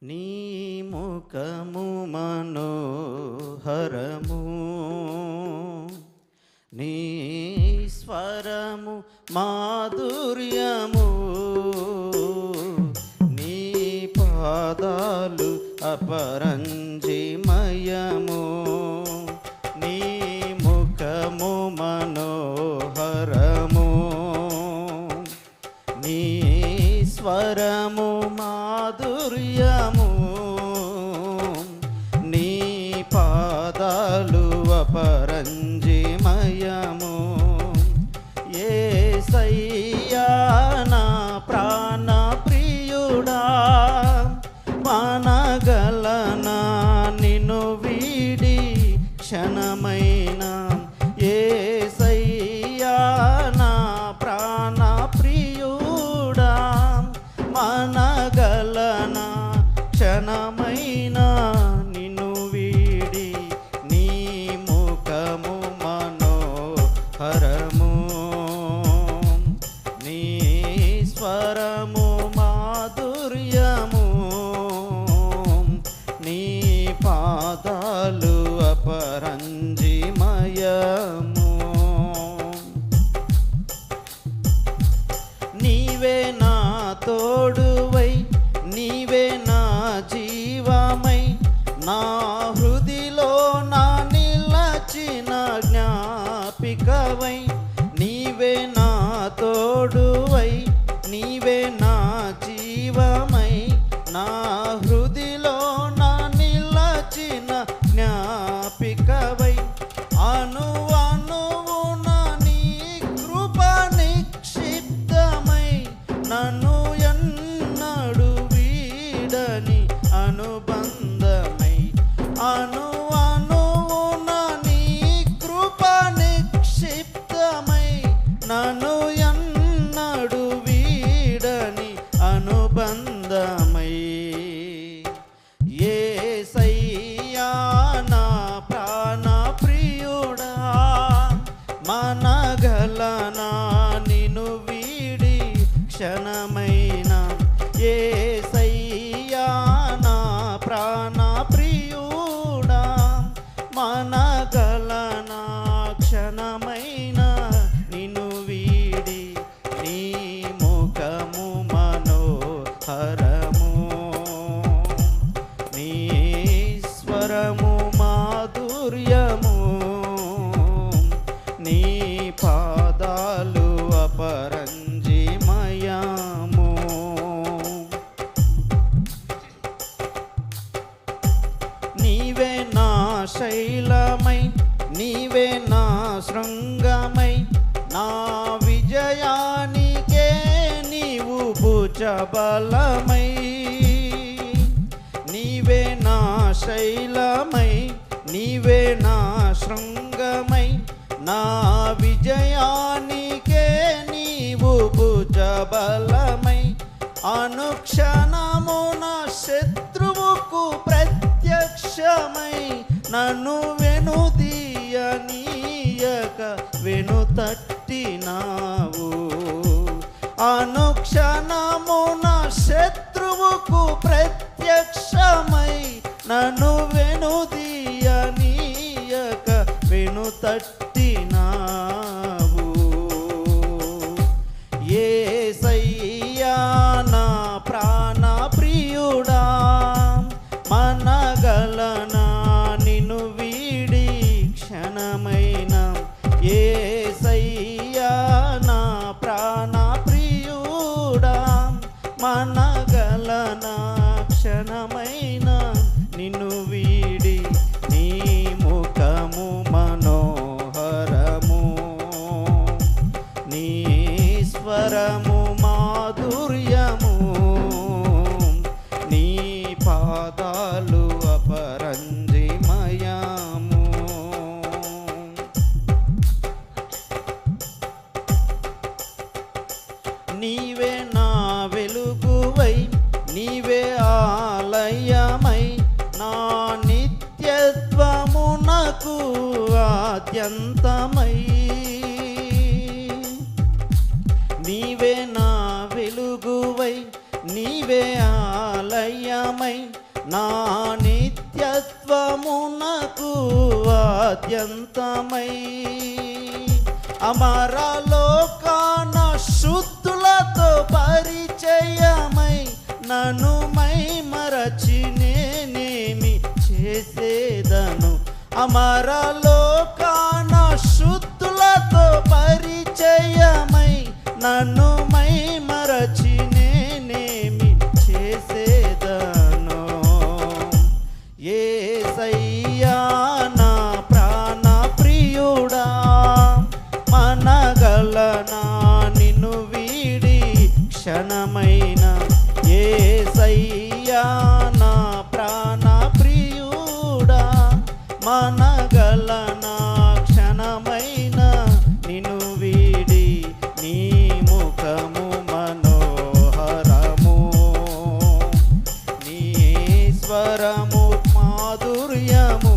నీ ముఖము మనోహరము, నీ స్వరము మాధుర్యము, నీ పాదాలు అపరంజిమయము. నీ ముఖము మనోహరము, నీ స్వరము మాధుర్యము, నీ పాదాలు అపరంజిమయము. యేసయ్యా నా ప్రాణ ప్రియుడా, మనగలనా నిన్ను వీడి క్షణమైన. యేసయ్యా నా ప్రాణ ప్రియుడా, మనగలనా క్షణమైన నిన్ను వీడి. నీ ముఖము మనోహరము, నీ స్వరము మాధుర్యము, నీ పాదాలు అపరంజిమయము. నీవే నా తోడువై, నీవే నా జీవమై, నా హృదిలో నా నిలచిన జ్ఞాపికవై. నీవే నా తోడువై, నీవే నా జీవమై, నా హృదిలో నా నిలచిన జ్ఞాపికవై. అను అనువున నీ కృప నిక్షిప్తమై, నన్ను ఎన్నడు వీడని అనుబంధమై. అను అనువున నీ కృప నిక్షిప్తమై, నన్ను ఎన్నడు వీడని అనుబంధమై. యేసయ్యా నా ప్రాణ ప్రియుడా, మనగలనా నిన్ను వీడి క్షణమైన. యేసయ్యా నా ప్రాణ ప్రియుడా, మనగలనా క్షణమైన నిన్ను వీడి. నీ ముఖము మనోహరము, నీ స్వరము మాధుర్యము, నీ పాదాలు అపరంజిమయము. నీవే నా శైలమై, నీవే నా శృంగమై, నా విజయానికే నీవు భుజబలమై. నీవే నా శైలమై, నీవే నా శృంగమై, నా విజయానికే నీవు భుజబలమై. అనుక్షణమున శత్రువుకు ప్రత్యక్షమై, నన్ను వెనుదీయనీయక వెనుతట్టినావు. అనుక్షణమున శత్రువుకు ప్రత్యక్షమై, నన్ను వెనుదీయనీయక వెనుతట్టినావు. యేసయ్యా నా ప్రాణ ప్రియుడా, మనగలనా నిన్ను వీడి క్షణమైన. యేసయ్యా నా ప్రాణ ప్రియుడా, మనగలనా క్షణమైన నిన్ను వీడి. నీ ముఖము మనోహరము, నీ స్వరము మాధుర్యము, నీ పాదాలు అపరంజిమయము. నీవే నా వెలుగువై, నీవే ఆలయమై, నా నిత్యత్వమునకు ఆద్యంతమై. నీవే నా వెలుగువై, నీవే ఆలయ నిత్యమై నా నిత్యత్వమునకు ఆద్యంతమై అమరలోకాన శుద్ధులతో పరిచయమై నన్ను మై మరచి నేనేమి చేసేదను అమరలోకాన శుద్ధులతో పరిచయమై నన్ను మై మరచి నేనేమి చేసేదను యేసయ్యా నా ప్రాణ ప్రియుడా మనగలనా నిన్ను వీడి క్షణమైన యేసయ్యా నా ప్రాణ ప్రియుడా మనగలనా క్షణమైన నిన్ను వీడి నీ ముఖము మనోహరము నీ స్వరము మాధుర్యము